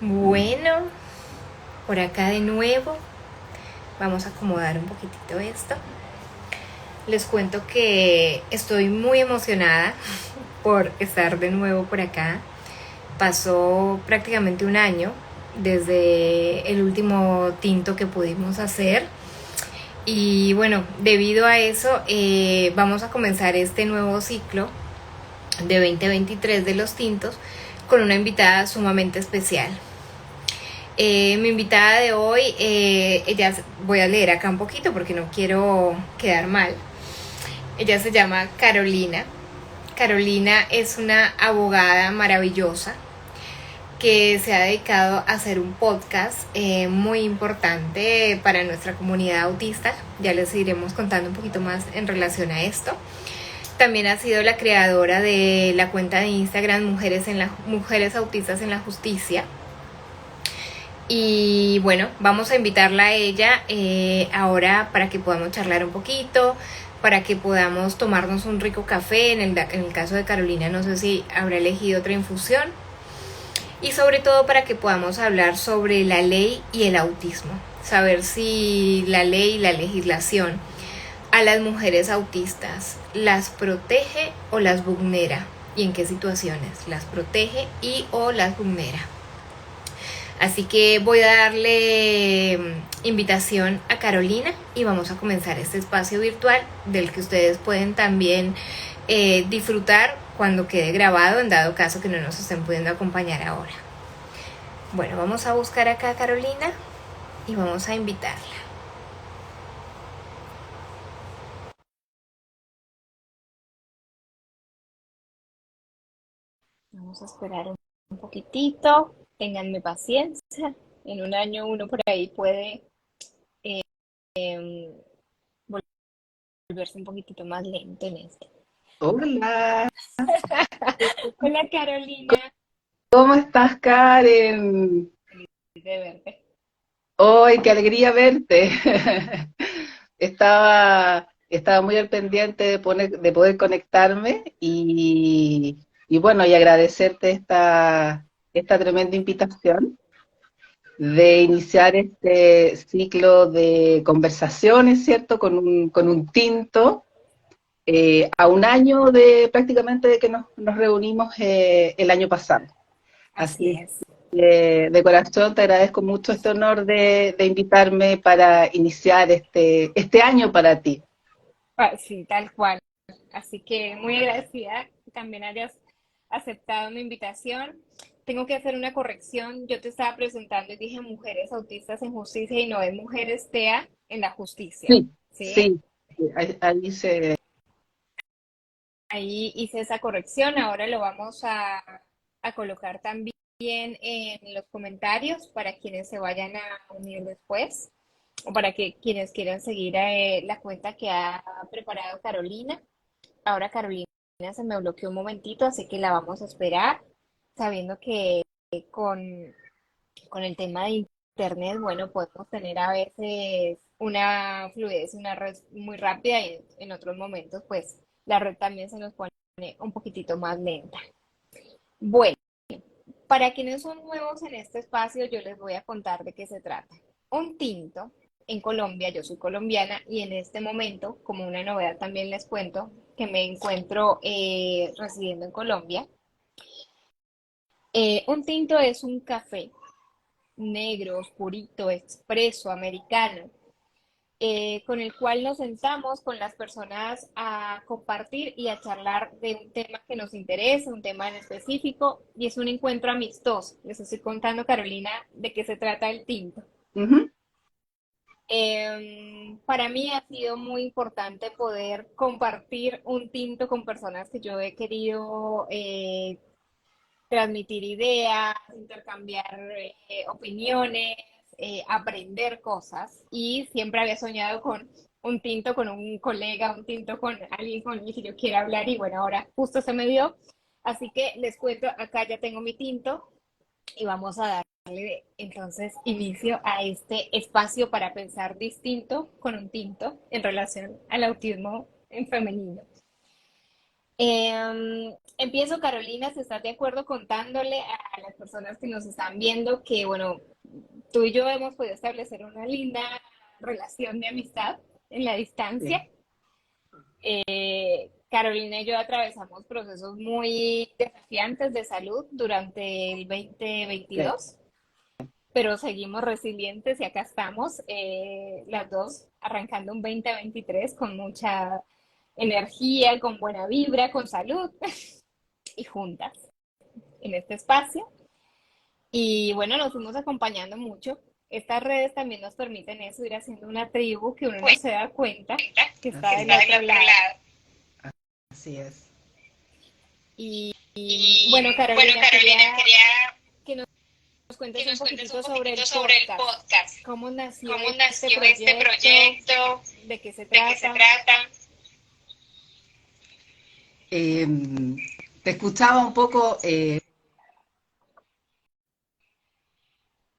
Bueno, por acá de nuevo, vamos a acomodar un poquitito esto. Les cuento que estoy muy emocionada por estar de nuevo por acá. Pasó prácticamente un año desde el último tinto que pudimos hacer. Y bueno, debido a eso, vamos a comenzar este nuevo ciclo de 2023 de los tintos con una invitada sumamente especial. Mi invitada de hoy, ella voy a leer acá un poquito porque no quiero quedar mal. Ella se llama Carolina. Carolina es una abogada maravillosa que se ha dedicado a hacer un podcast muy importante para nuestra comunidad autista. Ya les iremos contando un poquito más en relación a esto. También ha sido la creadora de la cuenta de Instagram Mujeres Autistas en la Justicia. Y bueno, vamos a invitarla a ella ahora para que podamos charlar un poquito, para que podamos tomarnos un rico café. En el caso de Carolina, no sé si habrá elegido otra infusión. Y sobre todo para que podamos hablar sobre la ley y el autismo. Saber si la ley y la legislación a las mujeres autistas las protege o las vulnera. Y en qué situaciones las protege y o las vulnera. Así que voy a darle invitación a Carolina y vamos a comenzar este espacio virtual del que ustedes pueden también disfrutar cuando quede grabado, en dado caso que no nos estén pudiendo acompañar ahora. Bueno, vamos a buscar acá a Carolina y vamos a invitarla. Vamos a esperar un poquitito, ténganme paciencia. En un año uno por ahí puede eh, volverse un poquitito más lento en esto. Hola, Hola Carolina, ¿cómo estás, Karen? de verte. Hoy, qué alegría verte. Estaba muy al pendiente de poder conectarme y bueno, y agradecerte esta tremenda invitación de iniciar este ciclo de conversaciones, ¿cierto? Con un tinto, a un año de prácticamente de que nos reunimos el año pasado. Así Así es. de corazón te agradezco mucho este honor de invitarme para iniciar este año para ti. Sí, tal cual. Así que muy agradecida que también hayas aceptado mi invitación. Tengo que hacer una corrección. Yo te estaba presentando y dije mujeres autistas en justicia y no es mujeres TEA en la justicia. Sí, ¿Sí? sí, ahí se... Ahí hice esa corrección. Ahora lo vamos a colocar también en los comentarios para quienes se vayan a unir después o para que quienes quieran seguir la cuenta que ha preparado Carolina. Ahora Carolina se me bloqueó un momentito, así que la vamos a esperar, sabiendo que con, con el tema de internet, bueno, podemos tener a veces una fluidez, una red muy rápida y en otros momentos, pues la red también se nos pone un poquitito más lenta. Bueno, para quienes son nuevos en este espacio, yo les voy a contar de qué se trata. Un tinto en Colombia, yo soy colombiana y en este momento, como una novedad también les cuento, que me encuentro residiendo en Colombia. Un tinto es un café negro, oscurito, expreso, americano, con el cual nos sentamos con las personas a compartir y a charlar de un tema que nos interesa, un tema en específico, y es un encuentro amistoso. Les estoy contando, Carolina, de qué se trata el tinto. Ujú. Para mí ha sido muy importante poder compartir un tinto con personas que yo he querido transmitir ideas, intercambiar opiniones, aprender cosas. Y siempre había soñado con un tinto con un colega, un tinto con alguien con el que yo quiera hablar y bueno, ahora justo se me dio. Así que les cuento, acá ya tengo mi tinto y vamos a darle entonces inicio a este espacio para pensar distinto con un tinto en relación al autismo en femenino. Empiezo, Carolina, si estás de acuerdo, contándole a las personas que nos están viendo que, bueno, tú y yo hemos podido establecer una linda relación de amistad en la distancia. Sí, Carolina y yo atravesamos procesos muy desafiantes de salud durante el sí. 2022, pero seguimos resilientes y acá estamos, las dos arrancando un 2023 con mucha energía, con buena vibra, con salud y juntas en este espacio. Y bueno, nos fuimos acompañando mucho. Estas redes también nos permiten eso, ir haciendo una tribu que uno no se da cuenta que está Así del es. otro lado. Así es. Y bueno, Carolina, quería que nos cuentes un poquitito sobre el podcast. ¿Cómo nació este proyecto? ¿De qué se trata? Eh, Te escuchaba un poco,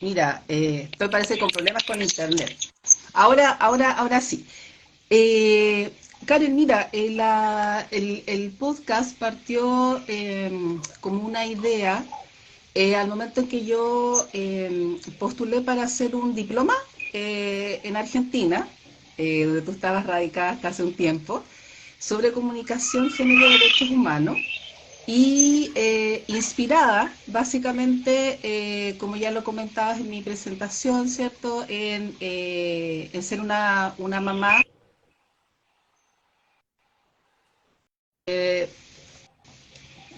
mira, estoy parece con problemas con internet. Ahora sí. Eh, Karen, mira, el podcast partió como una idea al momento en que yo postulé para hacer un diploma en Argentina, donde tú estabas radicada hasta hace un tiempo, sobre comunicación, género y derechos humanos. Y inspirada, básicamente, como ya lo comentabas en mi presentación, ¿cierto?, en ser una mamá.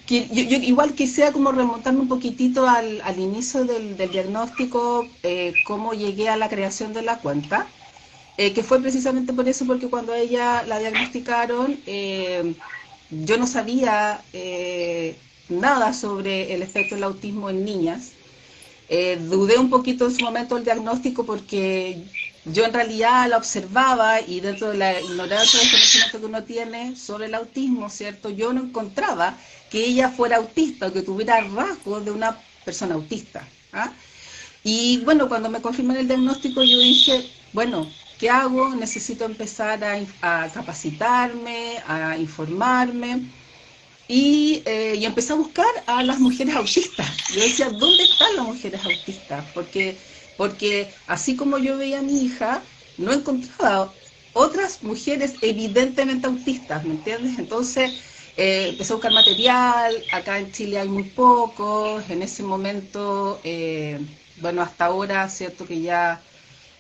Yo igual quisiera como remontarme un poquitito al inicio del diagnóstico, cómo llegué a la creación de la cuenta, que fue precisamente por eso, porque cuando a ella la diagnosticaron, yo no sabía nada sobre el efecto del autismo en niñas. Dudé un poquito en su momento del diagnóstico porque yo en realidad la observaba y dentro de la ignorancia del conocimiento que uno tiene sobre el autismo, ¿cierto? Yo no encontraba que ella fuera autista o que tuviera rasgos de una persona autista. ¿Ah? Y bueno, cuando me confirman el diagnóstico yo dije, bueno, ¿qué hago? Necesito empezar a capacitarme, a informarme y empecé a buscar a las mujeres autistas. Yo decía, ¿dónde están las mujeres autistas? Porque así como yo veía a mi hija, no encontraba otras mujeres evidentemente autistas, ¿me entiendes? Entonces empecé a buscar material, acá en Chile hay muy pocos, en ese momento, bueno, hasta ahora, cierto que ya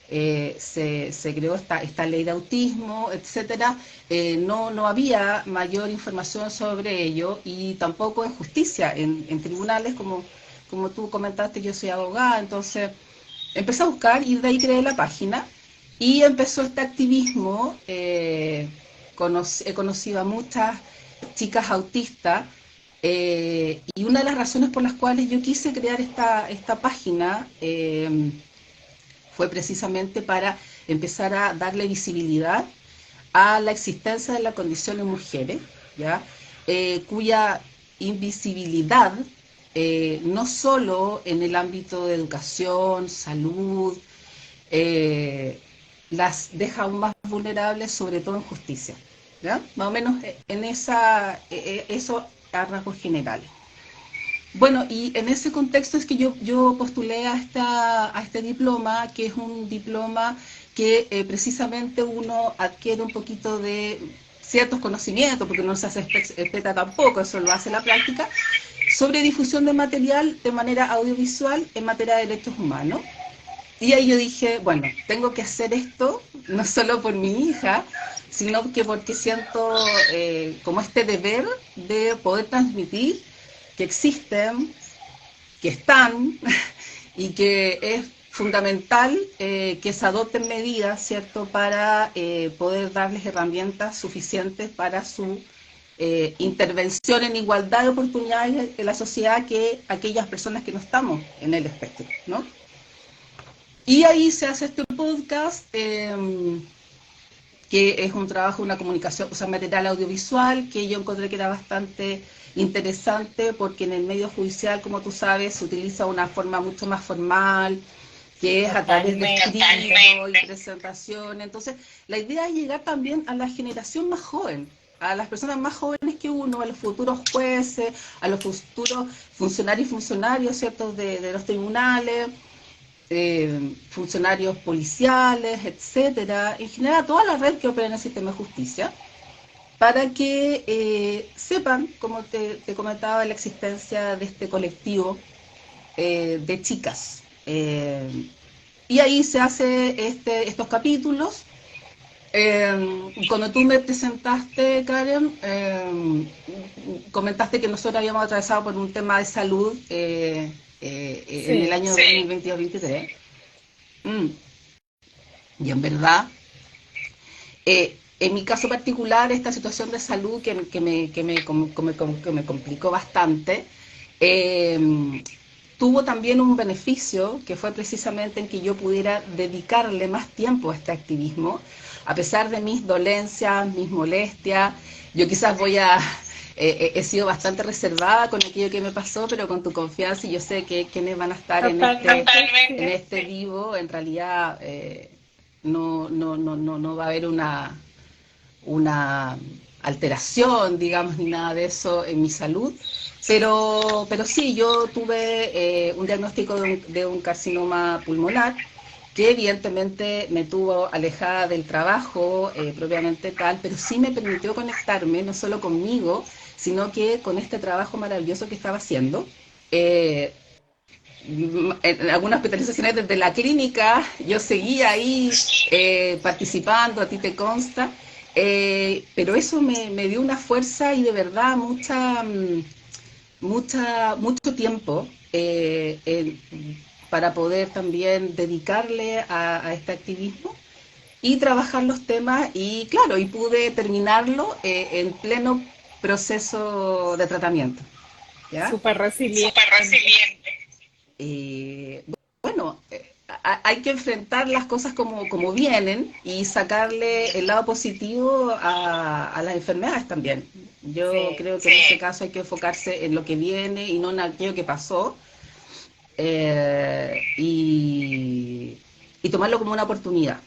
se creó esta ley de autismo, etcétera, no había mayor información sobre ello y tampoco en justicia, en tribunales, como tú comentaste, yo soy abogada, entonces empecé a buscar y de ahí creé la página y empezó este activismo, he conocido a muchas chicas autistas y una de las razones por las cuales yo quise crear esta página fue precisamente para empezar a darle visibilidad a la existencia de la condición en mujeres, ¿ya? Cuya invisibilidad no solo en el ámbito de educación, salud, eh, las deja aún más vulnerables, sobre todo en justicia. ¿Ya? Más o menos en eso a rasgos generales. Bueno, y en ese contexto es que yo postulé a este diploma, que es un diploma que precisamente uno adquiere un poquito de ciertos conocimientos, porque no se hace experta tampoco, eso lo hace la práctica, sobre difusión de material de manera audiovisual en materia de derechos humanos. Y ahí yo dije, bueno, tengo que hacer esto, no solo por mi hija, sino que porque siento como este deber de poder transmitir que existen, que están y que es fundamental que se adopten medidas, ¿cierto?, para poder darles herramientas suficientes para su intervención en igualdad de oportunidades en la sociedad que aquellas personas que no estamos en el espectro, ¿no? Y ahí se hace este podcast, que es un trabajo, una comunicación, o sea, material audiovisual, que yo encontré que era bastante interesante porque en el medio judicial, como tú sabes, se utiliza una forma mucho más formal, que es a través de escrito y presentación. Entonces, la idea es llegar también a la generación más joven, a las personas más jóvenes que uno, a los futuros jueces, a los futuros funcionarios, ¿cierto?, de los tribunales, funcionarios policiales, etcétera, en general a toda la red que opera en el sistema de justicia, para que sepan, como te comentaba, la existencia de este colectivo de chicas. Y ahí se hace estos capítulos. Cuando tú me presentaste, Karen, comentaste que nosotros habíamos atravesado por un tema de salud en el Sí. año 2022-2023. Mm. Y en verdad, en mi caso particular, esta situación de salud que me complicó bastante, tuvo también un beneficio que fue precisamente en que yo pudiera dedicarle más tiempo a este activismo, a pesar de mis dolencias, mis molestias. Yo quizás he sido bastante reservada con aquello que me pasó, pero con tu confianza, y yo sé que quienes van a estar Totalmente, en sí. este vivo, en realidad no va a haber una alteración, digamos, ni nada de eso en mi salud. Pero sí, yo tuve un diagnóstico de un carcinoma pulmonar que evidentemente me tuvo alejada del trabajo propiamente tal, pero sí me permitió conectarme no solo conmigo, sino que con este trabajo maravilloso que estaba haciendo. Eh, en algunas hospitalizaciones desde la clínica, yo seguía ahí participando, a ti te consta, pero eso me dio una fuerza y de verdad mucho tiempo para poder también dedicarle a este activismo y trabajar los temas y claro, y pude terminarlo en pleno proceso de tratamiento. ¿Ya? Súper resiliente. Eh, bueno, hay que enfrentar las cosas como vienen y sacarle el lado positivo a las enfermedades también. Yo Sí. creo que en este caso hay que enfocarse en lo que viene y no en aquello que pasó, y tomarlo como una oportunidad.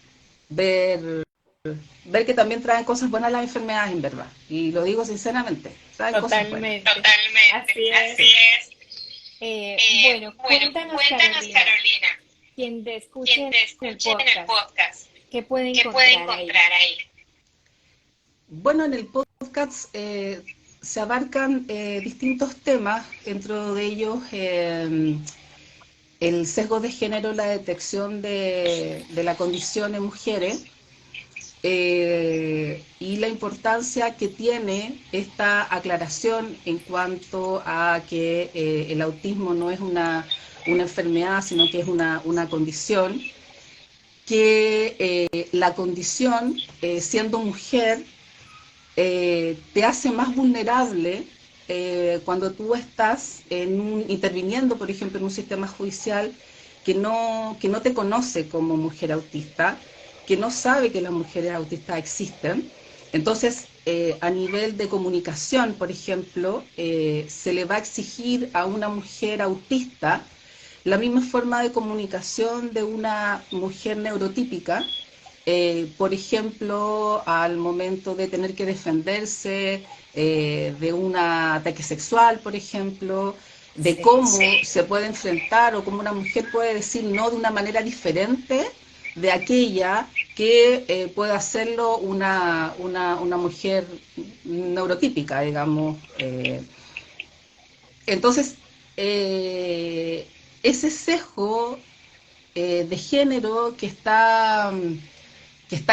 Ver, ver que también traen cosas buenas las enfermedades, en verdad. Y lo digo sinceramente, traen cosas buenas. Totalmente. Así es. Bueno, cuéntanos, Carolina, quien te escuche en el podcast, ¿qué puede encontrar ahí? Bueno, en el podcast se abarcan distintos temas, dentro de ellos el sesgo de género, la detección de la condición en mujeres, y la importancia que tiene esta aclaración en cuanto a que el autismo no es una enfermedad, sino que es una condición, que la condición, siendo mujer, te hace más vulnerable cuando tú estás interviniendo, por ejemplo, en un sistema judicial que no te conoce como mujer autista, que no sabe que las mujeres autistas existen. Entonces, a nivel de comunicación, por ejemplo, se le va a exigir a una mujer autista la misma forma de comunicación de una mujer neurotípica, por ejemplo, al momento de tener que defenderse de un ataque sexual, por ejemplo, de Sí. cómo se puede enfrentar o cómo una mujer puede decir no de una manera diferente de aquella que puede hacerlo una mujer neurotípica, digamos. Entonces, ese sesgo de género que está en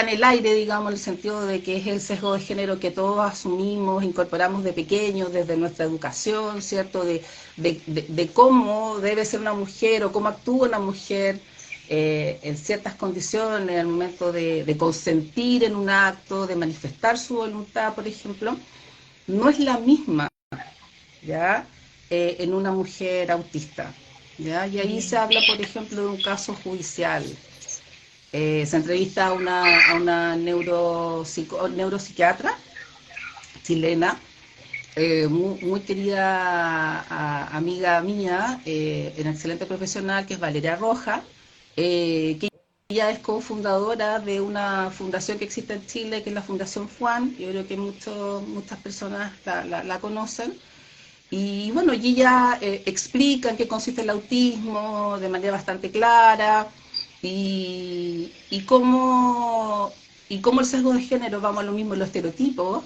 el aire, digamos, en el sentido de que es el sesgo de género que todos asumimos, incorporamos de pequeños, desde nuestra educación, ¿cierto? De cómo debe ser una mujer o cómo actúa una mujer en ciertas condiciones, al momento de consentir en un acto, de manifestar su voluntad, por ejemplo, no es la misma, ¿ya? En una mujer autista, ¿ya? Y ahí se Bien. habla, por ejemplo, de un caso judicial. Se entrevista a una neuropsiquiatra chilena, muy querida amiga mía, una excelente profesional, que es Valeria Roja, que ella es cofundadora de una fundación que existe en Chile, que es la Fundación Juan. Yo creo que muchas personas la conocen. Y bueno, y ella explica en qué consiste el autismo de manera bastante clara y cómo el sesgo de género, vamos a lo mismo, los estereotipos,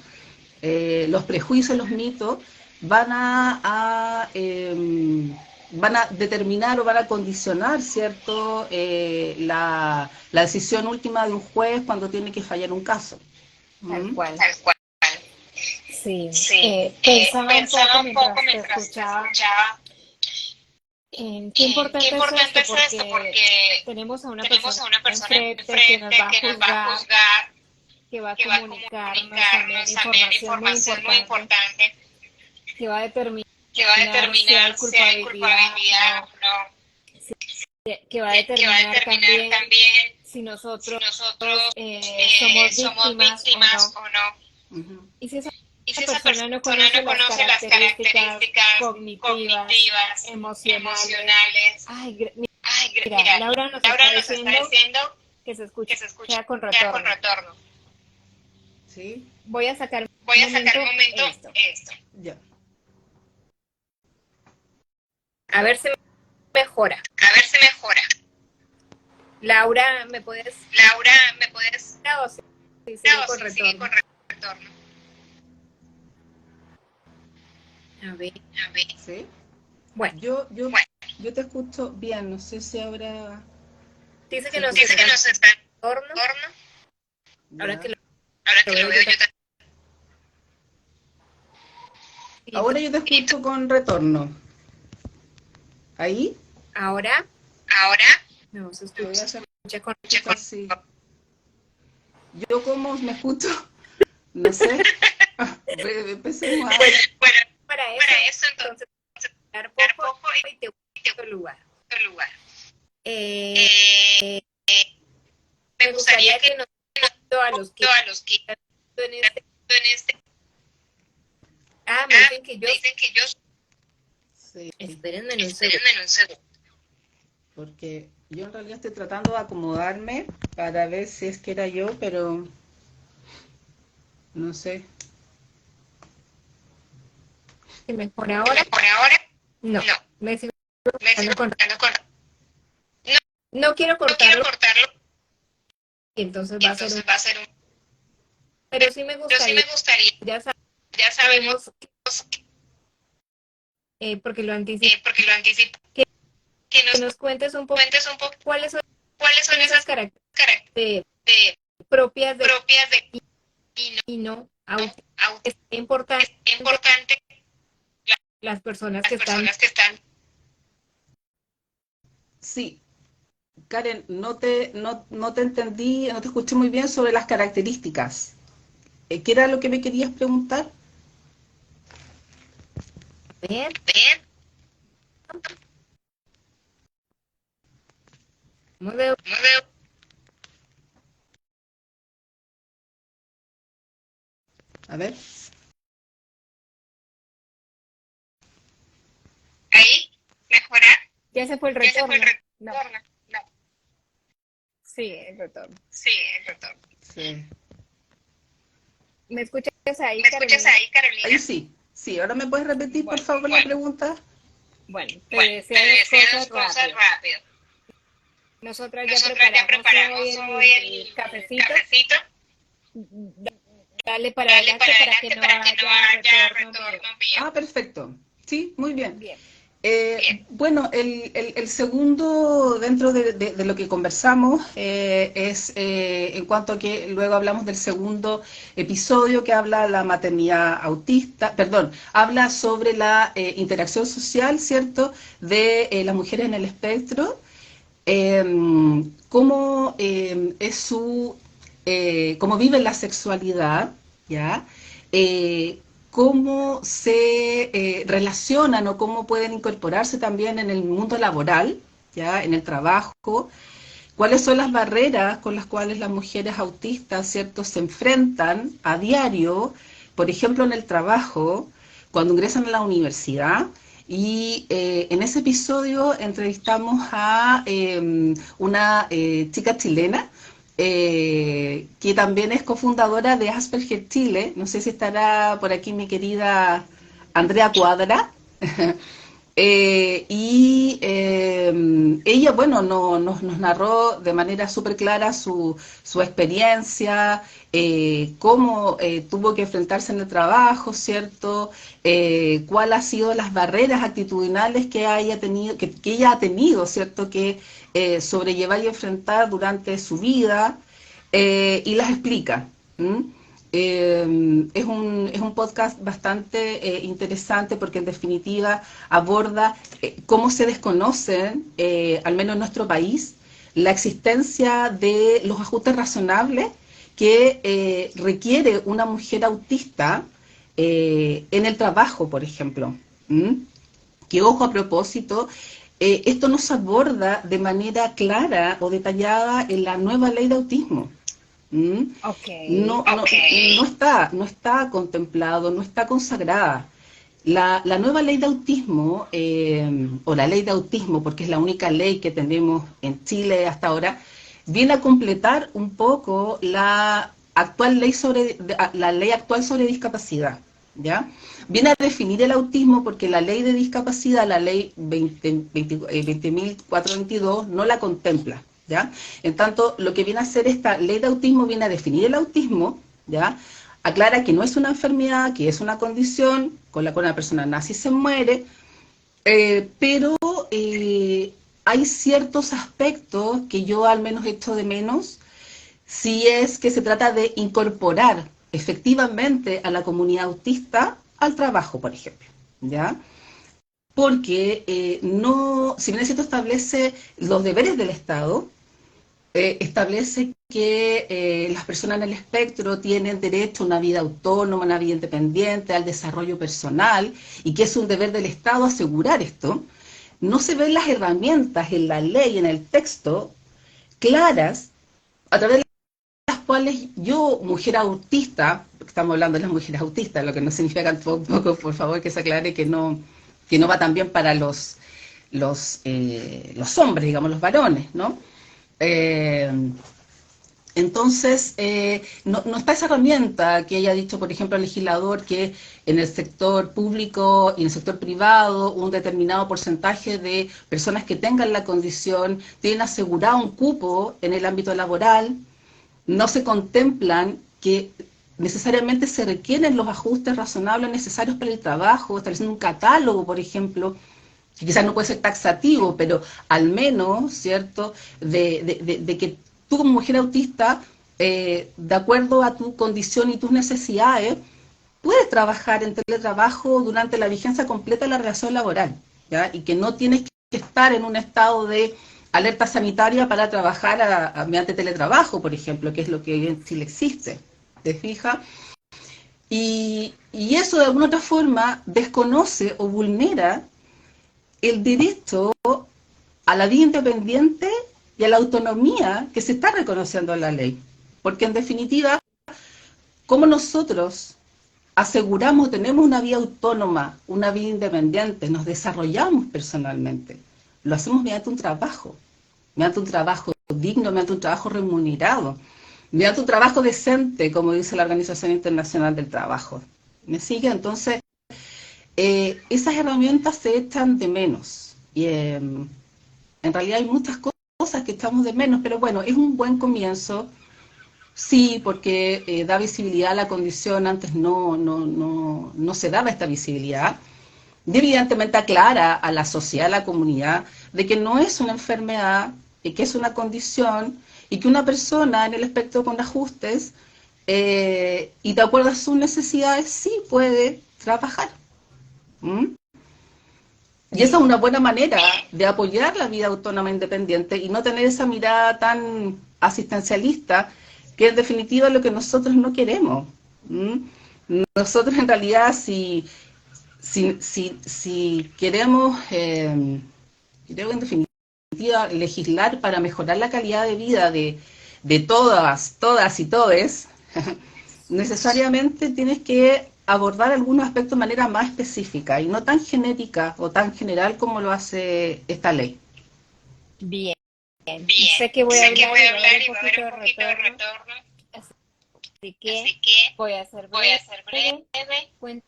los prejuicios, los mitos, van van a determinar o van a condicionar, ¿cierto?, la decisión última de un juez cuando tiene que fallar un caso. Tal ¿Mm? cual. Tal cual. Sí, Sí, pensaba un poco pensaba un poco mientras te mientras te escuchaba escuchaba en qué qué importante es importante esto, es esto, porque porque tenemos a una tenemos persona a una persona enfrente que nos enfrente va a que nos va a juzgar, juzgar, que va a que va a comunicarnos también comunicarnos también información muy información muy importante, importante, que va a que va a determinar si hay determinar si hay culpabilidad o culpabilidad no, o no, que va a que va a determinar determinar también también si si nosotros nosotros somos somos víctimas o víctimas no. o no. Uh-huh. Y si esa Y si esa persona no persona conoce no las conoce las características características cognitivas, cognitivas, emocionales, emocionales, ay, ay, mira, mira, Laura nos está Laura nos está diciendo diciendo que se escucha que se escucha con con retorno. retorno. ¿Sí? Voy a sacar Voy un a sacar un momento momento esto. esto. Ya. A ver si mejora. A ver si mejora. Laura, ¿me puedes Laura, ¿me puedes? o si sigue O con si sigue retorno? con retorno. A ver. A ver. ¿Sí? Bueno, Bueno, yo te escucho bien, no sé si ahora dice que se nos escucha. Dice que está nos está en en retorno. retorno. Ahora Ya. que Ahora lo que lo veo veo yo yo también. también. Ahora yo te escucho con retorno. ¿Ahí? Ahora Ahora no se me voy a hacer escucha con así. Yo como me escucho, no sé. Empecemos a... Bueno, para eso. para eso Entonces, dar dar poco poco y te voy y a otro lugar. otro lugar. Eh, Eh, me me gustaría gustaría que que nos a los que a los que están en este. en este... Me dicen que yo. Me dicen que yo... Sí, Espérenme en un segundo. espérenme en un segundo. Porque yo en realidad estoy tratando de acomodarme para ver si es que era yo, pero no sé. ¿Se mejora ahora? ¿Por ahora? No. No. Me sigo Me sigo con. con... No quiero No quiero cortarlo cortarlo y entonces y va a ser entonces un. va a ser un... Pero sí me Pero sí gustaría. me gustaría, Ya ya sabemos, sabemos, porque lo anticipé, porque lo anticipo, que que nos nos cuentes un poco cuentes un poco cuáles son cuáles son esas esas características características propias de propias de y no no es importante es importante las personas las que están. personas que están. Sí, Karen, no te entendí, no te escuché muy bien sobre las características. ¿Qué era lo que me querías preguntar? Ver, Ver, ¿cómo veo? no veo. A ver. Ahí, mejorar. Ya se fue el Ya se fue el retorno. No, retorno. No. sí, el retorno. Sí, el retorno. Sí. ¿Me escuchas ahí, ¿Me escuchas Carolina? ahí, Carolina? Ahí sí. Sí, ahora me puedes repetir, por Bueno, favor, la pregunta. bueno, te Bueno, te decía dos decía dos cosas cosas rápido. rápido. Nosotras ya Nosotras ya preparamos hoy preparamos hoy el el cafecito. cafecito. Dale para Dale adelante para para que adelante no para que no haya haya retorno mío. retorno mío. Ah, perfecto. Sí, muy bien. Bien. Bueno, el segundo, dentro de lo que conversamos, es en cuanto a que luego hablamos del segundo episodio que habla la maternidad autista, perdón, habla sobre la interacción social, ¿cierto?, de las mujeres en el espectro, cómo es cómo viven la sexualidad, ¿ya? Cómo se relacionan o cómo pueden incorporarse también en el mundo laboral, ¿ya? En el trabajo, cuáles son las barreras con las cuales las mujeres autistas, ¿cierto?, se enfrentan a diario, por ejemplo, en el trabajo, cuando ingresan a la universidad, y en ese episodio entrevistamos a una chica chilena que también es cofundadora de Asperger Chile. No sé si estará por aquí mi querida Andrea Cuadra. Ella, bueno, nos narró de manera súper clara su experiencia, cómo tuvo que enfrentarse en el trabajo, ¿cierto? Cuál ha sido las barreras actitudinales que haya tenido, que ella ha tenido, ¿cierto? Que sobrellevar y enfrentar durante su vida, y las explica. ¿M? Es un podcast bastante interesante porque en definitiva aborda cómo se desconocen, al menos en nuestro país, la existencia de los ajustes razonables que requiere una mujer autista en el trabajo, por ejemplo. ¿Mm? Que, ojo, a propósito, esto no se aborda de manera clara o detallada en la nueva ley de autismo. ¿Mm? Ok. No está contemplado, no está consagrada. La nueva ley de autismo, o la ley de autismo, porque es la única ley que tenemos en Chile hasta ahora, viene a completar un poco la ley actual sobre discapacidad, ¿ya? Viene a definir el autismo porque la ley de discapacidad, la ley 20.422, no la contempla, ¿ya? En tanto, lo que viene a hacer esta ley de autismo viene a definir el autismo, ¿ya? Aclara que no es una enfermedad, que es una condición con la cual una persona nace y se muere, pero hay ciertos aspectos que yo al menos echo de menos si es que se trata de incorporar efectivamente a la comunidad autista al trabajo, por ejemplo, ¿ya? Porque no, si bien es cierto, establece los deberes del Estado, establece que las personas en el espectro tienen derecho a una vida autónoma, una vida independiente, al desarrollo personal, y que es un deber del Estado asegurar esto. No se ven las herramientas en la ley, en el texto, claras, a través de las cuales yo, mujer autista, porque estamos hablando de las mujeres autistas, lo que no significa tampoco, por favor, que se aclare que no va también para los hombres, digamos, los varones, ¿no? Eh, entonces, no está esa herramienta que haya dicho, por ejemplo, el legislador que en el sector público y en el sector privado un determinado porcentaje de personas que tengan la condición tienen asegurado un cupo en el ámbito laboral. No se contemplan que necesariamente se requieren los ajustes razonables necesarios para el trabajo, estableciendo un catálogo, por ejemplo, que quizás no puede ser taxativo, pero al menos, ¿cierto?, de que tú como mujer autista, de acuerdo a tu condición y tus necesidades, puedes trabajar en teletrabajo durante la vigencia completa de la relación laboral, ¿ya? Y que no tienes que estar en un estado de alerta sanitaria para trabajar mediante teletrabajo, por ejemplo, que es lo que en Chile existe, ¿te fijas? Y eso de alguna otra forma desconoce o vulnera el derecho a la vida independiente y a la autonomía que se está reconociendo en la ley. Porque en definitiva, ¿cómo nosotros aseguramos, tenemos una vida autónoma, una vida independiente, nos desarrollamos personalmente? Lo hacemos mediante un trabajo digno, mediante un trabajo remunerado, mediante un trabajo decente, como dice la Organización Internacional del Trabajo. ¿Me sigue? Entonces, esas herramientas se echan de menos. Y en realidad hay muchas cosas que echamos de menos, pero bueno, es un buen comienzo. Sí, porque da visibilidad a la condición, antes no se daba esta visibilidad. Y evidentemente aclara a la sociedad, a la comunidad, de que no es una enfermedad, que es una condición, y que una persona en el espectro con ajustes, y de acuerdo a sus necesidades, sí puede trabajar. ¿Mm? Y esa es una buena manera de apoyar la vida autónoma independiente y no tener esa mirada tan asistencialista, que en definitiva es lo que nosotros no queremos. ¿Mm? Nosotros en realidad si queremos, creo en definitiva, legislar para mejorar la calidad de vida de todas y todes, necesariamente tienes que abordar algunos aspectos de manera más específica y no tan genérica o tan general como lo hace esta ley. Bien. Bien, Sé que voy a sé que hablar voy y a va a haber hablar un y va a haber poquito un de poquito de retorno, retorno, así que así que voy a ser voy a ser breve. breve. Cuéntame,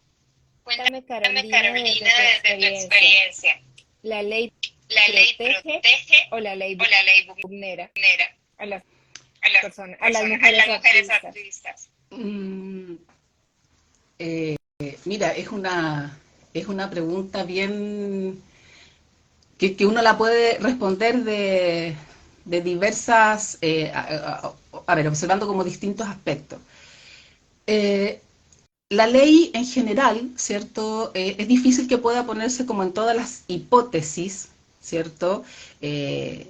Cuéntame, Carolina, desde Carolina, tu desde tu experiencia, experiencia. ¿la ley ¿La ley protege protege o la ley o la ley vulnera vulnera a las a las personas, a las personas, a mujeres las mujeres artistas? artistas? Eh, Mira, es una pregunta bien que uno la puede responder de diversas, a ver, observando como distintos aspectos. Eh, la ley en general, ¿cierto? Es difícil que pueda ponerse como en todas las hipótesis, ¿cierto? Eh,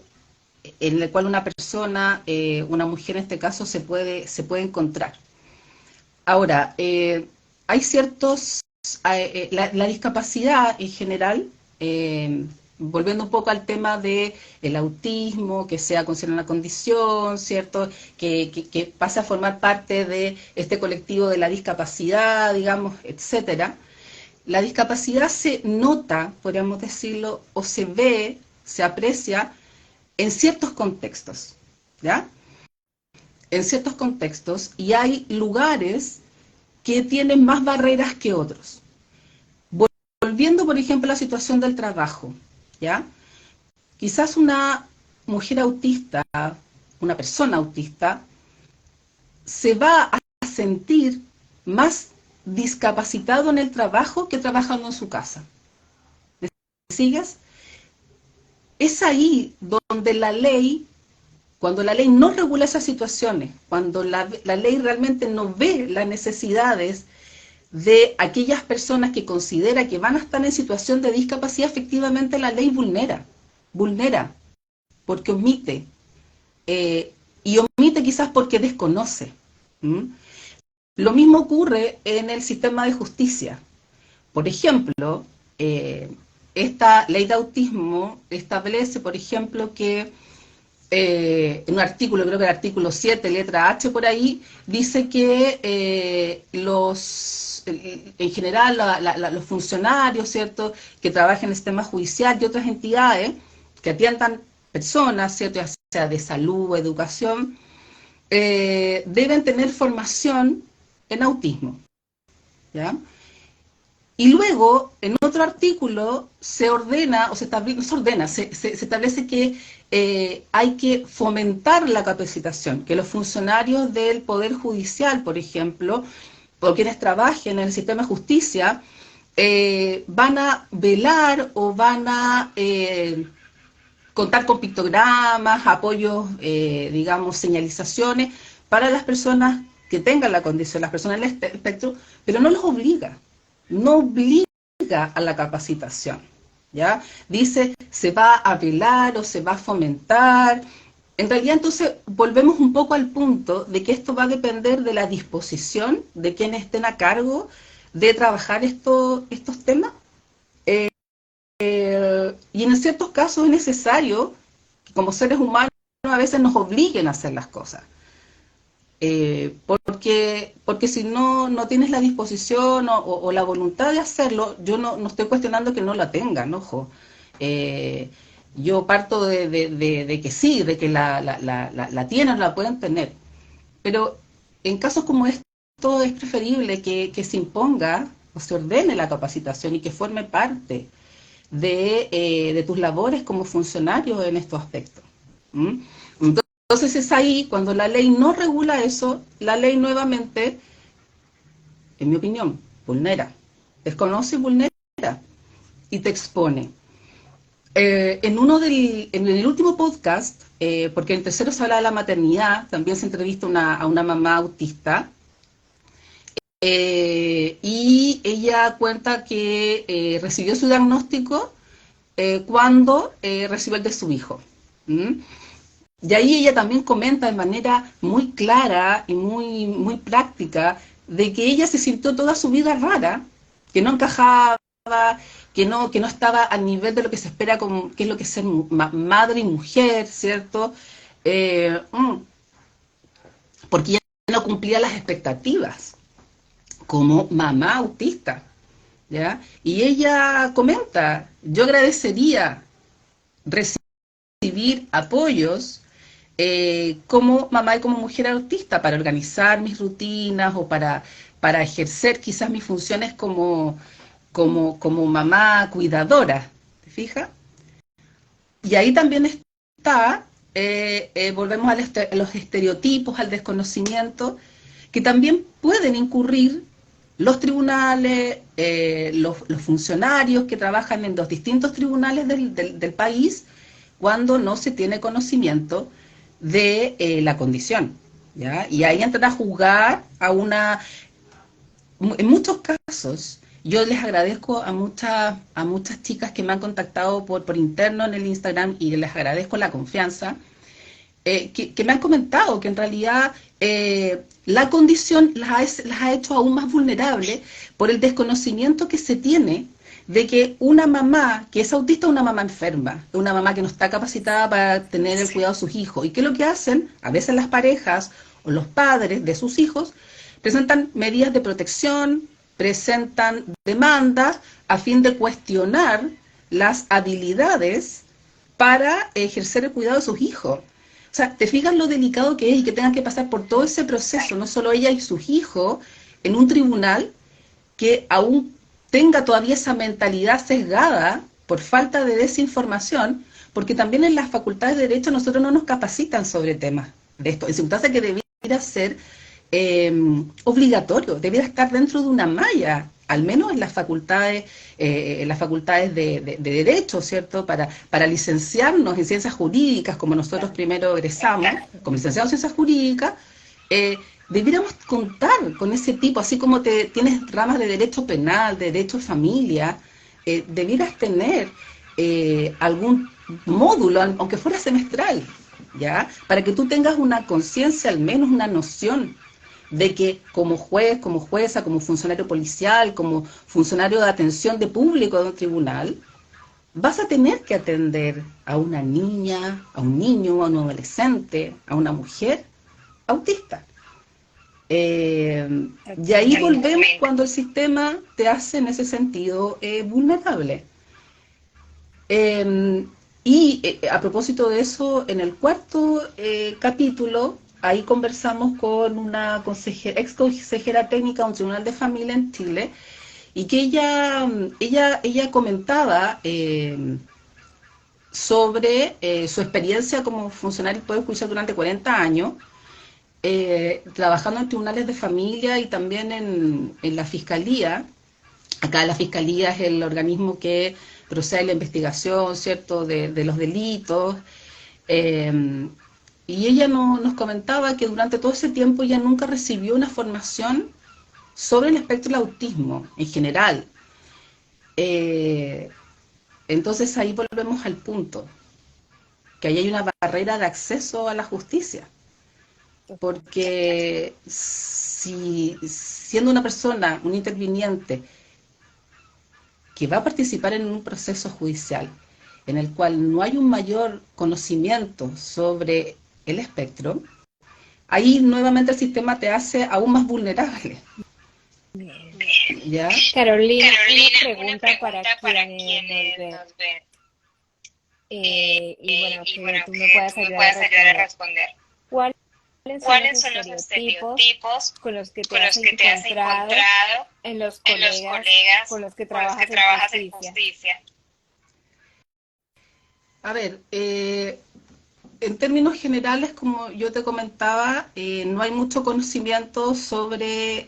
en el cual una persona, una mujer en este caso, se puede encontrar. Ahora, hay ciertos, la discapacidad en general, eh, volviendo un poco al tema de el autismo, que sea considerada una condición, ¿cierto? Que pase a formar parte de este colectivo de la discapacidad, digamos, etcétera. La discapacidad se nota, podríamos decirlo, o se ve, se aprecia en ciertos contextos, ¿ya? En ciertos contextos, y hay lugares que tienen más barreras que otros. Volviendo, por ejemplo, a la situación del trabajo, ¿ya? Quizás una mujer autista, una persona autista, se va a sentir más discapacitado en el trabajo que trabajando en su casa. ¿Me sigues? Es ahí donde la ley, cuando la ley no regula esas situaciones, cuando la ley realmente no ve las necesidades de aquellas personas que considera que van a estar en situación de discapacidad, efectivamente la ley vulnera, porque omite, y omite quizás porque desconoce. ¿Mm? Lo mismo ocurre en el sistema de justicia. Por ejemplo, esta ley de autismo establece, por ejemplo, que en un artículo, creo que el artículo 7, letra H por ahí, dice que en general los funcionarios, ¿cierto?, que trabajan en el sistema judicial y otras entidades que atiendan personas, ¿cierto?, ya sea de salud o educación, deben tener formación en autismo, ¿ya? Y luego, en otro artículo, se ordena, o se establece, no se ordena, se establece que hay que fomentar la capacitación, que los funcionarios del Poder Judicial, por ejemplo, o quienes trabajen en el sistema de justicia, van a velar o van a contar con pictogramas, apoyos, digamos, señalizaciones para las personas que tengan la condición, las personas en el espectro, pero no los obliga, no obliga a la capacitación, ¿ya? Dice, se va a velar o se va a fomentar. En realidad, entonces, volvemos un poco al punto de que esto va a depender de la disposición de quienes estén a cargo de trabajar estos temas. Y en ciertos casos es necesario que como seres humanos a veces nos obliguen a hacer las cosas. Porque si no tienes la disposición o la voluntad de hacerlo, yo no estoy cuestionando que no la tengan, ojo. Eh, yo parto de que sí, de que la tienen, la pueden tener. Pero en casos como esto es preferible que se imponga o se ordene la capacitación y que forme parte de tus labores como funcionario en estos aspectos. ¿Mm? Entonces es ahí, cuando la ley no regula eso, la ley nuevamente, en mi opinión, vulnera, desconoce y vulnera y te expone. En el último podcast, porque en el tercero se habla de la maternidad, también se entrevista a una mamá autista, y ella cuenta que recibió su diagnóstico cuando recibió el de su hijo. ¿Mm? Y ahí ella también comenta de manera muy clara y muy práctica de que ella se sintió toda su vida rara, que no encajaba, que no estaba al nivel de lo que se espera, como, que es lo que es ser madre y mujer, ¿cierto? Eh, mm, Porque ella no cumplía las expectativas. como mamá autista, ¿ya? Y ella comenta, yo agradecería recibir apoyos como mamá y como mujer autista para organizar mis rutinas o para ejercer quizás mis funciones como mamá cuidadora, ¿te fijas? Y ahí también está, volvemos a los estereotipos, al desconocimiento, que también pueden incurrir los tribunales, los funcionarios que trabajan en los distintos tribunales del país cuando no se tiene conocimiento de la condición, ¿ya? Y ahí entran a jugar en muchos casos, yo les agradezco a muchas chicas que me han contactado por interno en el Instagram y les agradezco la confianza, que me han comentado que en realidad la condición las ha hecho aún más vulnerables por el desconocimiento que se tiene de que una mamá que es autista es una mamá enferma, una mamá que no está capacitada para tener el cuidado de sus hijos. ¿Y qué es lo que hacen? A veces las parejas o los padres de sus hijos presentan medidas de protección, presentan demandas a fin de cuestionar las habilidades para ejercer el cuidado de sus hijos. O sea, ¿te fijas lo delicado que es y que tengan que pasar por todo ese proceso, no solo ella y sus hijos, en un tribunal que aún tenga todavía esa mentalidad sesgada por falta de desinformación, porque también en las facultades de Derecho nosotros no nos capacitan sobre temas de esto, en circunstancias que debiera ser obligatorio, debiera estar dentro de una malla, al menos en las facultades de Derecho, ¿cierto? Para licenciarnos en ciencias jurídicas, como nosotros primero egresamos, como licenciados en ciencias jurídicas, debiéramos contar con ese tipo, así como tienes ramas de derecho penal, de derecho de familia, debieras tener algún módulo, aunque fuera semestral, ¿ya? Para que tú tengas una conciencia, al menos una noción de que como juez, como jueza, como funcionario policial, como funcionario de atención de público de un tribunal, vas a tener que atender a una niña, a un niño, a un adolescente, a una mujer autista. Y ahí volvemos cuando el sistema te hace en ese sentido vulnerable. A propósito de eso, en el cuarto capítulo, ahí conversamos con una ex consejera técnica de un tribunal de familia en Chile, y que ella comentaba sobre su experiencia como funcionario del Poder Judicial durante 40 años, trabajando en tribunales de familia y también en la fiscalía. Acá la fiscalía es el organismo que procede a la investigación, ¿cierto?, de los delitos. Eh, y ella nos comentaba que durante todo ese tiempo ella nunca recibió una formación sobre el espectro del autismo en general. Eh, entonces ahí volvemos al punto, que ahí hay una barrera de acceso a la justicia. Porque si siendo una persona, un interviniente, que va a participar en un proceso judicial en el cual no hay un mayor conocimiento sobre el espectro, ahí nuevamente el sistema te hace aún más vulnerable. Bien. ¿Ya? Carolina, una Carolina, una pregunta para pregunta para quienes nos quienes ven. nos ven Y bueno, y que bueno, tú me que puedas tú me ayudar a puedas ayudar a responder. responder. ¿Cuáles son los ¿Cuáles son los estereotipos estereotipos con los que te con has los que te has encontrado encontrado en los en los colegas con colegas los que con los que trabajas en trabajas en justicia? justicia? A ver, en términos generales, como yo te comentaba, no hay mucho conocimiento sobre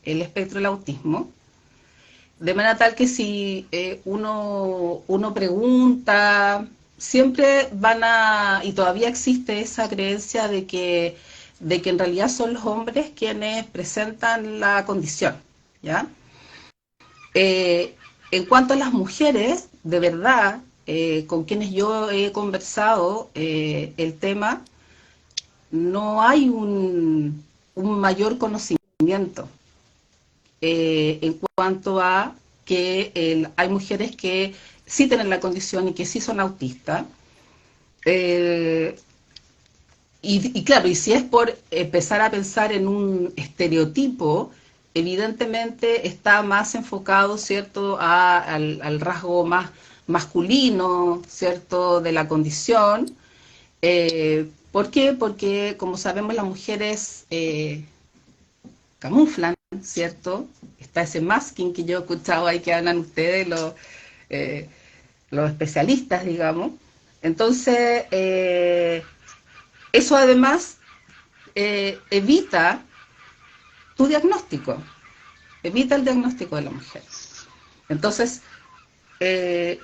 el espectro del autismo. De manera tal que si uno pregunta, siempre y todavía existe esa creencia de que en realidad son los hombres quienes presentan la condición, ¿ya? Eh, en cuanto a las mujeres, de verdad, con quienes yo he conversado el tema, no hay un mayor conocimiento en cuanto a que hay mujeres que sí tienen la condición y que sí son autistas. Eh, y claro, y si es por empezar a pensar en un estereotipo, evidentemente está más enfocado, ¿cierto?, al rasgo más masculino, ¿cierto?, de la condición. ¿Por qué? Porque, como sabemos, las mujeres camuflan, ¿cierto? Está ese masking que yo he escuchado ahí que hablan ustedes, eh, los especialistas, digamos. Entonces, eso además evita tu diagnóstico, evita el diagnóstico de la mujer. Entonces,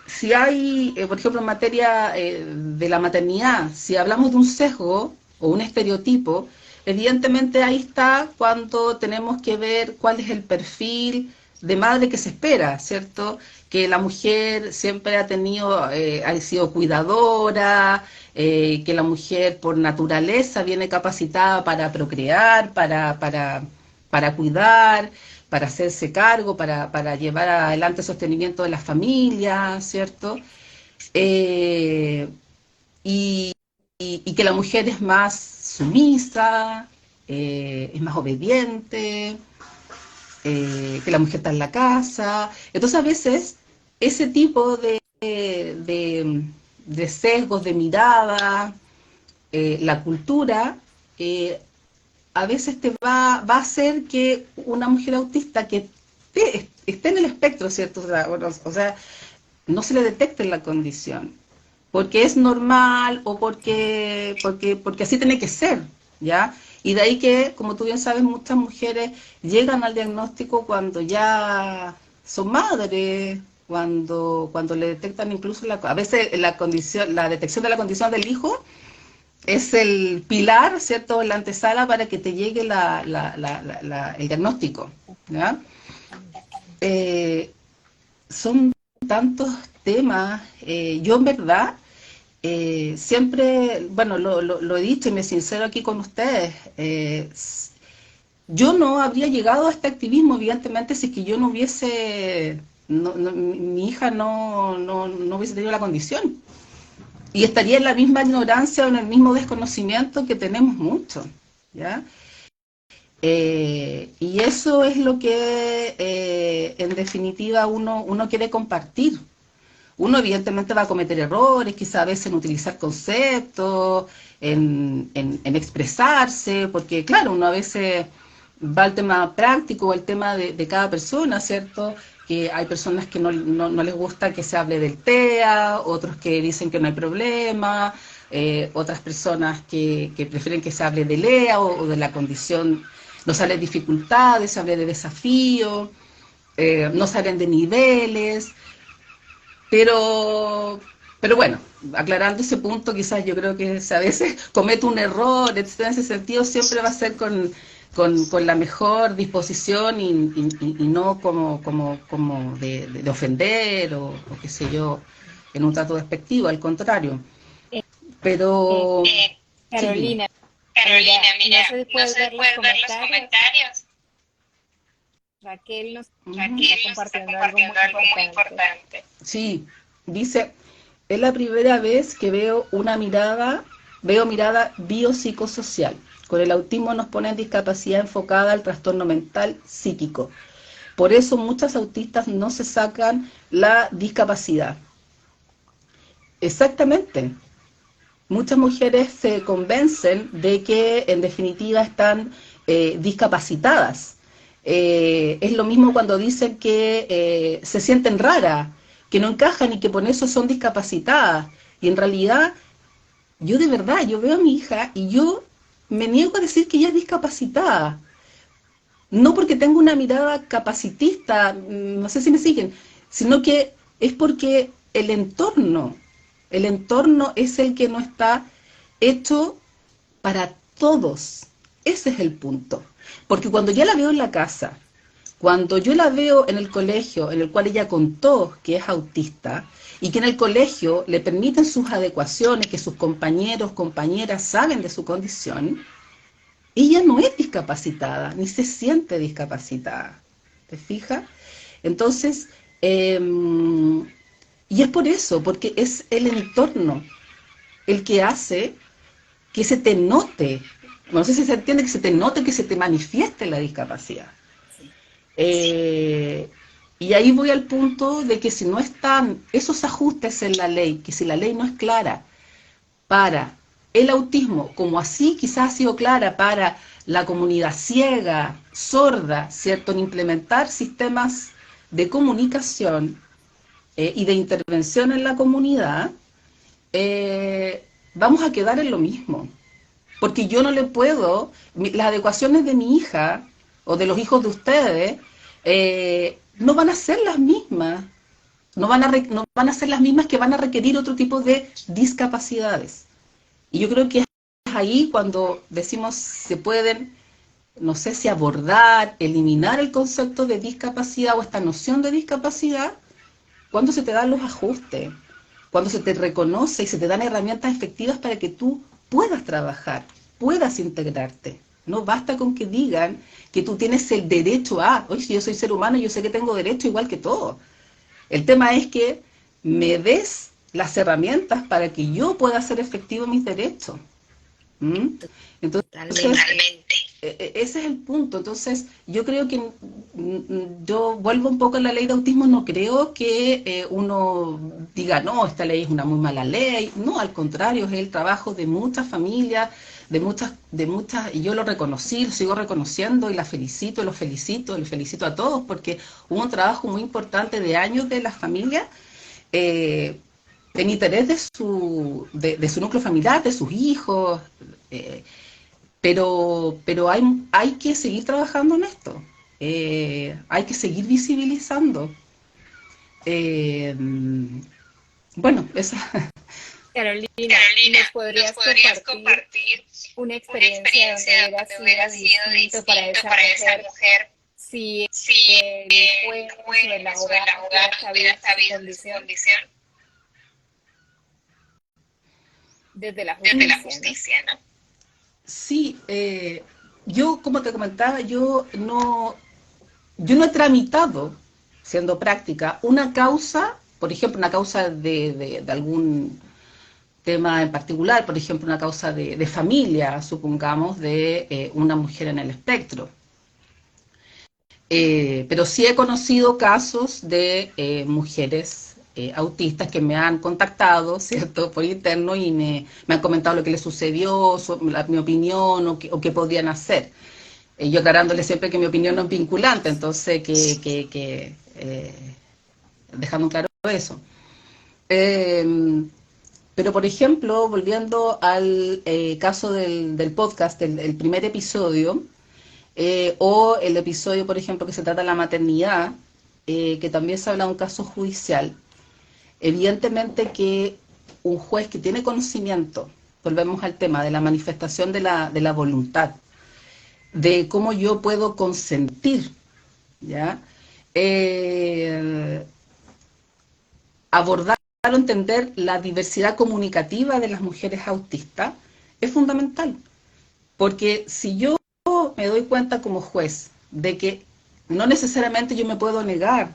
si hay, por ejemplo, en materia de la maternidad, si hablamos de un sesgo o un estereotipo, evidentemente ahí está cuando tenemos que ver cuál es el perfil de madre que se espera, ¿cierto? Que la mujer siempre ha tenido, ha sido cuidadora, que la mujer por naturaleza viene capacitada para procrear, para cuidar, para hacerse cargo, para llevar adelante el sostenimiento de la familia, ¿cierto? Eh, y, y que la mujer es más sumisa, es más obediente, que la mujer está en la casa. Entonces a veces ese tipo de sesgos de mirada, la cultura, a veces va a hacer que una mujer autista que esté en el espectro, ¿cierto? O sea, no se le detecte la condición, porque es normal o porque así tiene que ser, ¿ya? Y de ahí que, como tú bien sabes, muchas mujeres llegan al diagnóstico cuando ya son madres, cuando le detectan incluso, a veces la condición, la detección de la condición del hijo es el pilar, ¿cierto?, en la antesala para que te llegue el diagnóstico, ¿ya? Eh, Son tantos temas, yo en verdad siempre, bueno, lo he dicho y me sincero aquí con ustedes, yo no habría llegado a este activismo, evidentemente, si es que yo no hubiese, mi hija no hubiese tenido la condición. Y estaría en la misma ignorancia o en el mismo desconocimiento que tenemos mucho, ¿ya? Y eso es lo que, en definitiva, uno quiere compartir. Uno evidentemente va a cometer errores, quizá a veces en utilizar conceptos, en expresarse, porque claro, uno a veces va al tema práctico, al tema de cada persona, ¿cierto? Que hay personas que no les gusta que se hable del TEA, otros que dicen que no hay problema, otras personas que prefieren que se hable del EA o de la condición, no salen dificultades, se hable de desafíos, no salen de niveles, pero bueno, aclarando ese punto, quizás yo creo que a veces cometo un error, etc. En ese sentido siempre va a ser con la mejor disposición y no como de ofender o qué sé yo, en un trato despectivo, al contrario. Eh, eh, Pero, sí, dime. Carolina, Carolina, mira, no mira, sé si no puedes sé si ver los puedes ver los comentarios. comentarios. Raquel está Raquel nos está compartiendo algo muy compartiendo algo muy importante. importante. Sí, dice, es la primera vez que veo mirada biopsicosocial. Con el autismo nos ponen discapacidad enfocada al trastorno mental psíquico. Por eso muchas autistas no se sacan la discapacidad. Exactamente. Muchas mujeres se convencen de que en definitiva están discapacitadas. Es lo mismo cuando dicen que se sienten raras, que no encajan y que por eso son discapacitadas. Y en realidad, yo de verdad, yo veo a mi hija y yo me niego a decir que ella es discapacitada. No porque tenga una mirada capacitista, no sé si me siguen, sino que es porque el entorno es el que no está hecho para todos. Ese es el punto. Porque cuando ya la veo en la casa, cuando yo la veo en el colegio, en el cual ella contó que es autista, y que en el colegio le permiten sus adecuaciones, que sus compañeros, compañeras saben de su condición, ella no es discapacitada, ni se siente discapacitada. ¿Te fijas? Entonces, y es por eso, porque es el entorno el que hace que se te note, no sé si se entiende, que se te note, que se te manifieste la discapacidad. Y ahí voy al punto de que si no están esos ajustes en la ley, que si la ley no es clara para el autismo, como así quizás ha sido clara para la comunidad ciega, sorda, ¿cierto?, en implementar sistemas de comunicación y de intervención en la comunidad, vamos a quedar en lo mismo. Porque yo no le puedo, las adecuaciones de mi hija o de los hijos de ustedes no van a ser las mismas, no van a ser las mismas que van a requerir otro tipo de discapacidades. Y yo creo que es ahí cuando decimos se pueden, no sé si abordar, eliminar el concepto de discapacidad o esta noción de discapacidad, cuando se te dan los ajustes, cuando se te reconoce y se te dan herramientas efectivas para que tú puedas trabajar, puedas integrarte. No basta con que digan que tú tienes el derecho a, oye, si yo soy ser humano, yo sé que tengo derecho igual que todo. El tema es que me des las herramientas para que yo pueda hacer efectivo mis derechos. ¿Mm? Entonces, Totalmente. ese es el punto. Entonces, yo creo que yo vuelvo un poco a la ley de autismo, no creo que uno diga, no, esta ley es una muy mala ley. No, al contrario, es el trabajo de muchas familias, y yo lo reconocí, lo sigo reconociendo y la felicito, los felicito a todos, porque hubo un trabajo muy importante de años de las familias, en interés de su núcleo familiar, de sus hijos, eh, pero hay que seguir trabajando en esto, hay que seguir visibilizando. Eh, bueno, esa. Carolina, Carolina, ¿nos ¿nos podrías podrías compartir compartir una una experiencia donde experiencia hubiera donde hubiera sido sido distinto para distinto esa para esa mujer mujer si si el el juez o el juez o el abogado hubiera abogado sabido hubiera de su sabido de su condición condición desde la desde la justicia, ¿no? justicia, ¿no? Sí, yo, como te comentaba, yo no he tramitado, siendo práctica, una causa, por ejemplo, una causa de algún tema en particular, por ejemplo, una causa de familia, supongamos, de una mujer en el espectro. Pero sí he conocido casos de mujeres autistas que me han contactado, ¿cierto?, por interno y me han comentado lo que les sucedió, mi opinión o qué podían hacer. Yo aclarándole siempre que mi opinión no es vinculante, entonces dejando claro eso. Eh, pero, por ejemplo, volviendo al caso del podcast, el primer episodio, o el episodio, por ejemplo, que se trata de la maternidad, que también se habla de un caso judicial, evidentemente que un juez que tiene conocimiento, volvemos al tema de la manifestación de la voluntad, de cómo yo puedo consentir, ¿ya? Eh, abordar o entender la diversidad comunicativa de las mujeres autistas es fundamental, porque si yo me doy cuenta como juez de que no necesariamente yo me puedo negar,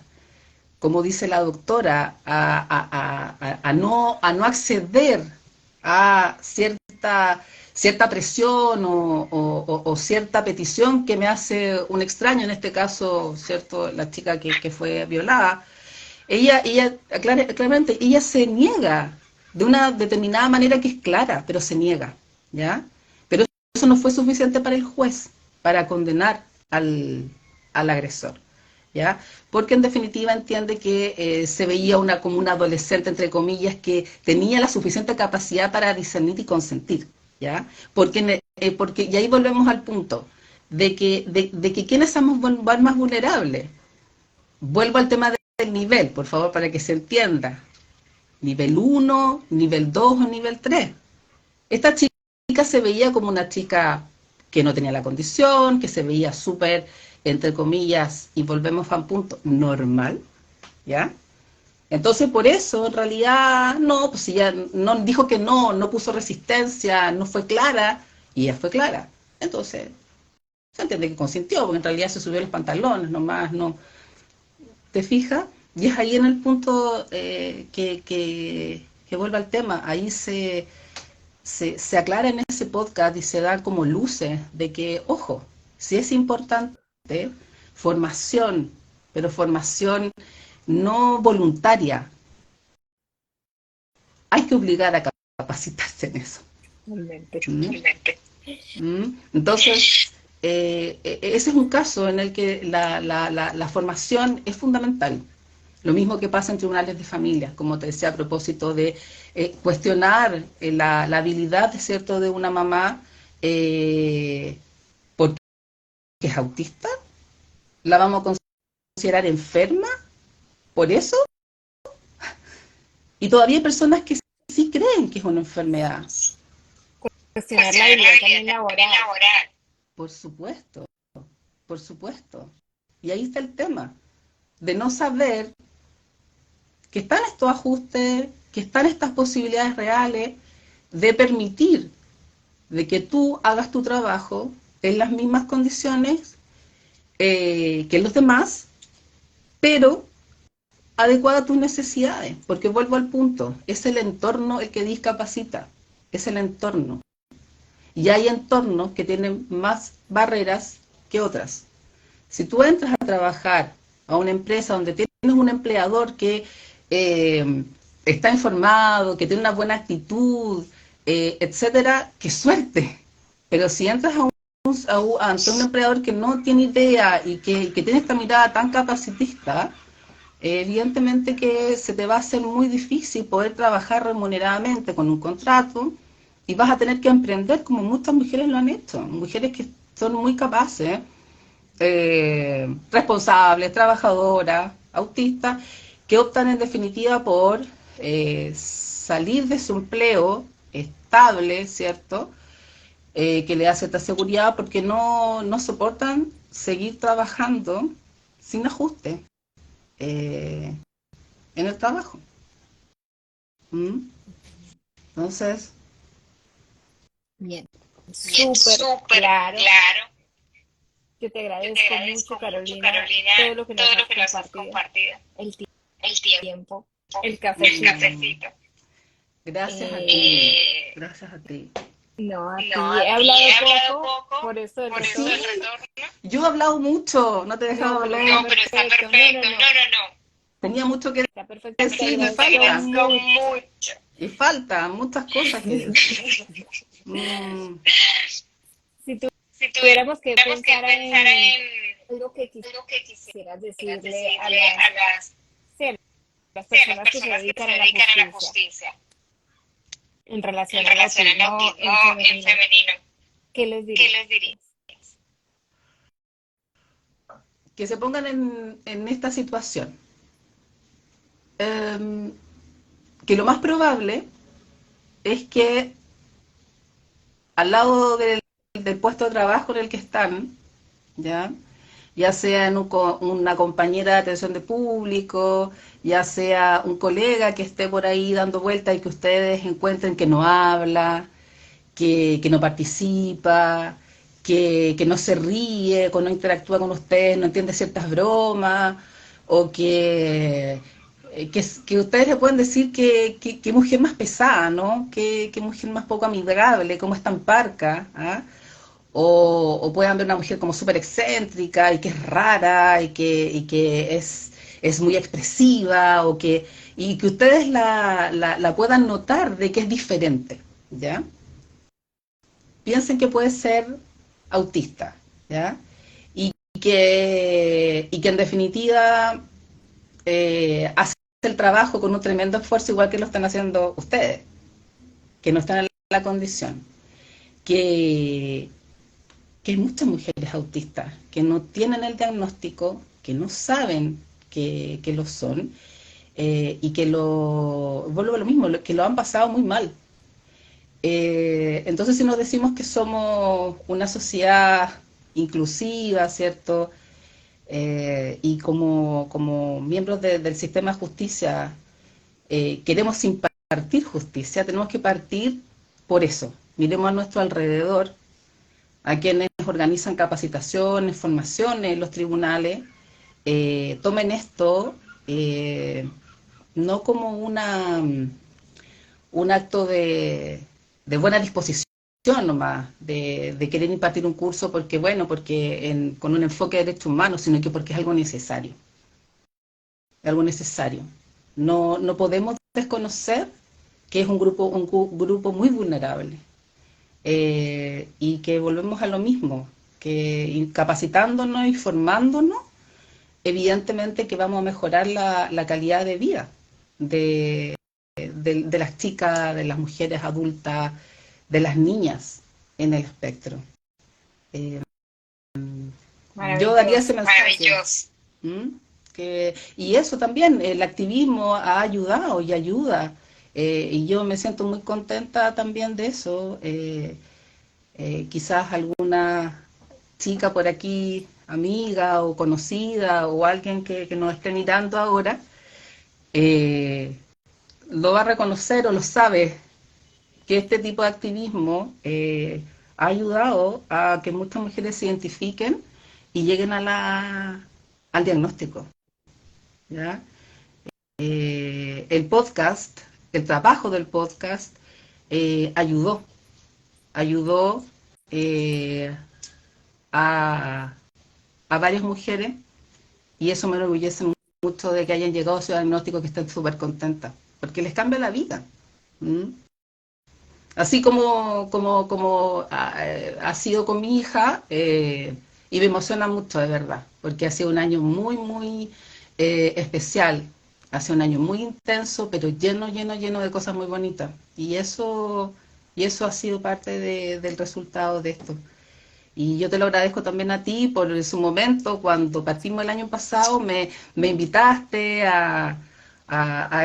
como dice la doctora, a no acceder a cierta presión o cierta petición que me hace un extraño, en este caso, ¿cierto?, la chica que fue violada. Claramente, ella se niega de una determinada manera que es clara, pero se niega, ¿ya? Pero eso no fue suficiente para el juez para condenar al agresor, ¿ya? Porque en definitiva entiende que se veía como una adolescente, entre comillas, que tenía la suficiente capacidad para discernir y consentir, ¿ya? Y ahí volvemos al punto de que ¿quiénes somos más vulnerables? Vuelvo al tema del nivel, por favor, para que se entienda. Nivel 1, nivel 2 o nivel 3. Esta chica se veía como una chica que no tenía la condición, que se veía súper, entre comillas, y volvemos a un punto, normal, ¿ya? Entonces, por eso, en realidad, no, pues ella no dijo que no puso resistencia, no fue clara, y ella fue clara. Entonces, se entiende que consintió, porque en realidad se subió los pantalones nomás, no, ¿te fijas? Y es ahí en el punto que vuelve al tema. Ahí se aclara en ese podcast y se dan como luces de que, ojo, si es importante formación, pero formación no voluntaria. Hay que obligar a capacitarse en eso. Realmente. Entonces, ese es un caso en el que la formación es fundamental. Lo mismo que pasa en tribunales de familia, como te decía a propósito de cuestionar la habilidad, ¿cierto?, de una mamá porque es autista. ¿La vamos a considerar enferma por eso? Y todavía hay personas que sí creen que es una enfermedad. Cuestionar la habilidad también laboral. Por supuesto, por supuesto. Y ahí está el tema, de no saber que están estos ajustes, que están estas posibilidades reales de permitir de que tú hagas tu trabajo en las mismas condiciones que los demás, pero adecuada a tus necesidades, porque vuelvo al punto, es el entorno el que discapacita, es el entorno. Y hay entornos que tienen más barreras que otras. Si tú entras a trabajar a una empresa donde tienes un empleador que está informado, que tiene una buena actitud, etcétera, qué suerte. Pero si entras ante un empleador que no tiene idea y que tiene esta mirada tan capacitista, evidentemente que se te va a hacer muy difícil poder trabajar remuneradamente con un contrato y vas a tener que emprender como muchas mujeres lo han hecho, mujeres que son muy capaces, responsables, trabajadoras, autistas, que optan en definitiva por salir de su empleo estable, ¿cierto? Que le da cierta seguridad porque no soportan seguir trabajando sin ajuste en el trabajo. ¿Mm? Entonces, Bien, súper claro. Yo te agradezco mucho, Carolina, todo lo que nos has compartido, el tiempo, el cafecito. gracias a ti, Eh, gracias a ti. no, a ti he hablado poco por esto del Sí, retorno. yo he hablado mucho, no te he dejado No, pero hablar. está perfecto. No. Tenía mucho que Está perfecto. Te decir, me agradezco falta. mucho. Y falta muchas cosas que decir. Mm, Si tuviéramos que pensar en algo que quisieras decirle a sí, a las personas que se dedican a la justicia en relación al autismo en femenino, ¿qué les dirías? que se pongan en esta situación. Eh, que lo más probable es que al lado del puesto de trabajo en el que están, ¿ya? Ya sea en una compañera de atención de público, ya sea un colega que esté por ahí dando vueltas y que ustedes encuentren que no habla, que no participa, que no se ríe, que no interactúa con ustedes, no entiende ciertas bromas, o que ustedes le pueden decir que mujer más pesada, ¿no? Que mujer más poco amigable, como es tan parca, ¿ah? O puedan ver una mujer como súper excéntrica y que es rara y que es muy expresiva y que ustedes la puedan notar de que es diferente, ¿ya? Piensen que puede ser autista, ¿ya? Y que en definitiva hace el trabajo con un tremendo esfuerzo igual que lo están haciendo ustedes, que no están en la condición. Que, que hay muchas mujeres autistas que no tienen el diagnóstico, que no saben que lo son y que vuelvo a lo mismo, que lo han pasado muy mal. Entonces, si nos decimos que somos una sociedad inclusiva, ¿cierto? Y como miembros del sistema de justicia queremos impartir justicia, tenemos que partir por eso. Miremos a nuestro alrededor, a quienes organizan capacitaciones, formaciones en los tribunales, tomen esto no como un acto de buena disposición, nomás de querer impartir un curso porque, bueno, con un enfoque de derechos humanos, sino que porque es algo necesario. Algo necesario. No podemos desconocer que es un grupo muy vulnerable. Y que volvemos a lo mismo, que capacitándonos y formándonos, evidentemente que vamos a mejorar la calidad de vida de las chicas, de las mujeres adultas, de las niñas en el espectro. Eh, yo daría ese mensaje. Maravilloso. Y eso también, el activismo ha ayudado y ayuda. Y yo me siento muy contenta también de eso. Quizás alguna chica por aquí, amiga o conocida o alguien que nos esté mirando ahora, lo va a reconocer o lo sabe, que este tipo de activismo ha ayudado a que muchas mujeres se identifiquen y lleguen al diagnóstico. ¿Ya? El podcast, el trabajo del podcast ayudó eh, a, a varias mujeres y eso me enorgullece mucho de que hayan llegado a ese diagnóstico, que estén súper contentas, porque les cambia la vida. ¿Mm? Así como ha sido con mi hija, y me emociona mucho, de verdad, porque ha sido un año muy especial, ha sido un año muy intenso, pero lleno de cosas muy bonitas, y eso ha sido parte del resultado de esto. Y yo te lo agradezco también a ti por su momento, cuando partimos el año pasado, me invitaste a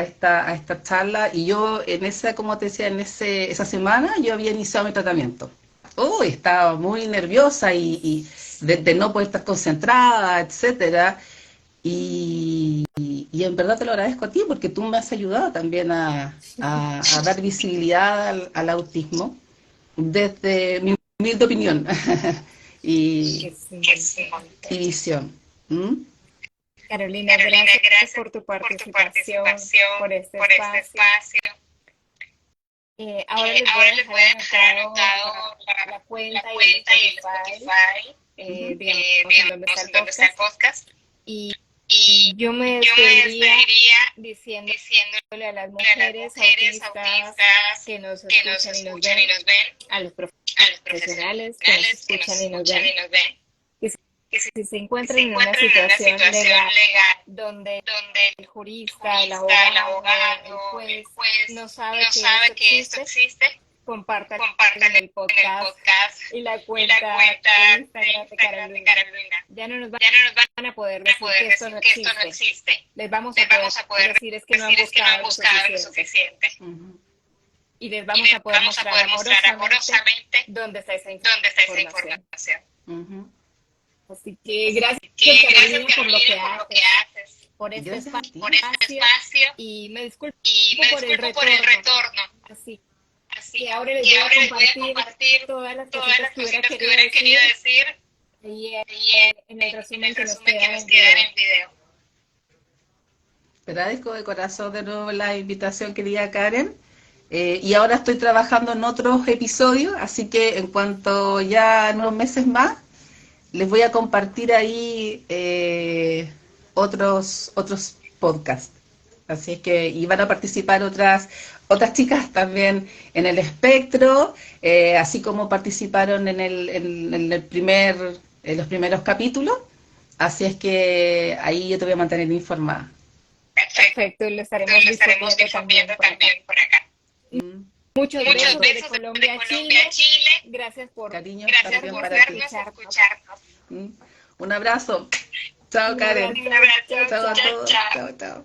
esta charla, y yo en esa, como te decía, esa semana yo había iniciado mi tratamiento. Oh, estaba muy nerviosa y de no poder estar concentrada, etcétera. Y en verdad te lo agradezco a ti porque tú me has ayudado también a dar visibilidad al autismo desde mi humilde opinión y, y visión. ¿Mm? Carolina, gracias por tu participación, por este espacio. Ahora les voy a dejar anotado la cuenta y el Spotify, digamos, en donde está el podcast. Y yo me despediría diciéndole a las mujeres autistas que nos escuchan y nos ven, a los profesionales que nos escuchan y nos ven, que si se encuentran en una situación legal donde el jurista, el abogado, el juez no sabe que esto existe, compartan en el podcast y la cuenta de Instagram de Carolina. Ya no nos van a poder decir que esto no existe. Les vamos a poder decir es que no han buscado lo suficiente. Y les vamos a poder mostrar amorosamente dónde está esa información. Así que gracias, Carolina, por lo que haces, por este espacio, y me disculpo por el retorno. Así que ahora les voy a compartir todas las cositas que hubiera querido decir y en el resumen que nos queda en el video. Te agradezco de corazón de nuevo la invitación, querida Karen. Y ahora estoy trabajando en otros episodios, así que en cuanto ya en unos meses más, les voy a compartir ahí otros podcasts. Así es que, y van a participar otras chicas también en el espectro, así como participaron en los primeros capítulos. Así es que ahí yo te voy a mantener informada. Perfecto, y lo estaremos difundiendo también por acá. Muchos besos desde Colombia, Chile. Gracias por escucharnos. Un abrazo. Chao, Karen. Un abrazo. Chao a todos. Chao.